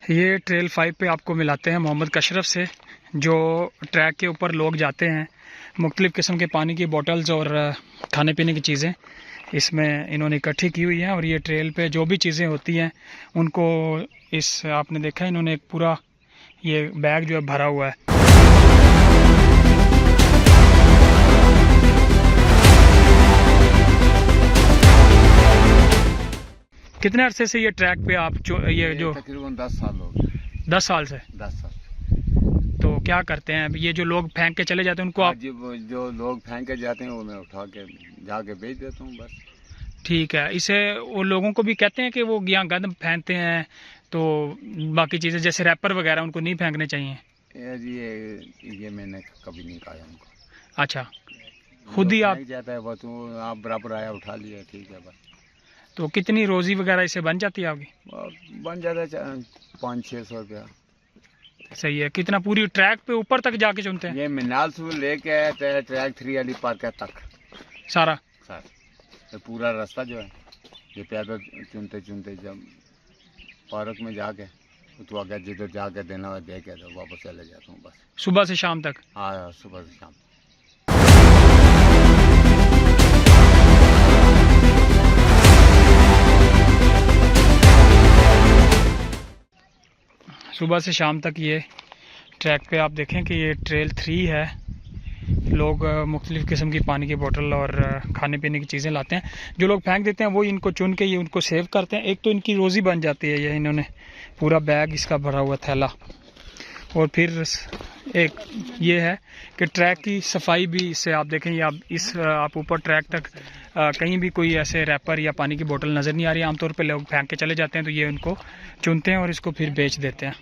ये ट्रेल 5 पे आपको मिलाते हैं मोहम्मद कशरफ से, जो ट्रैक के ऊपर लोग जाते हैं। मुख्तलिफ़ किस्म के पानी की बोतल्स और खाने पीने की चीज़ें इसमें इन्होंने इकट्ठी की हुई हैं, और ये ट्रेल पे जो भी चीज़ें होती हैं उनको इस आपने देखा है इन्होंने एक पूरा ये बैग जो है भरा हुआ है। कितने अरसे से ये ट्रैक पे आप ये जो तकरीबन 10 साल हो गए। 10 साल से? 10 साल। तो क्या करते हैं ये जो लोग फेंक के चले जाते हैं उनको आप? जो लोग फेंक के जाते हैं वो मैं उठा के जाके बेच देता हूँ बस। ठीक है। इसे वो लोगों को भी कहते हैं कि वो यहाँ गंद फेंकते हैं, तो बाकी चीज़ें जैसे रैपर वगैरह उनको नहीं फेंकने चाहिए? ये मैंने कभी नहीं कहा उनको। अच्छा, खुद ही आप जाता है वो, तो आप बराबर आया उठा लिया, ठीक है बस। तो कितनी रोज़ी वगैरह इससे बन जाती है आपकी? बन जाता है 500-600 रुपया। सही है। कितना पूरी ट्रैक पे ऊपर तक जाके चुनते हैं? ये मिनाल से लेके ट्रैक 3 वाली पार्क तक सारा ये पूरा रास्ता जो है ये पैदल चुनते चुनते जब पार्क में जाके तो अगर जिधर जाके देना हो दे के तो वापस चले जाता हूँ बस। सुबह से शाम तक? हाँ, सुबह से शाम। सुबह से शाम तक ये ट्रैक पे आप देखें कि ये ट्रेल 3 है। लोग मुख्तलिफ़ किस्म की पानी की बोतल और खाने पीने की चीज़ें लाते हैं। जो लोग फेंक देते हैं वो इनको चुन के ये उनको सेव करते हैं। एक तो इनकी रोज़ी बन जाती है, ये इन्होंने पूरा बैग इसका भरा हुआ थैला। और फिर एक ये है कि ट्रैक की सफाई भी इससे आप देखें, ये आप ऊपर ट्रैक तक कहीं भी कोई ऐसे रैपर या पानी की बोतल नज़र नहीं आ रही। आमतौर पे लोग फेंक के चले जाते हैं, तो ये उनको चुनते हैं और इसको फिर बेच देते हैं।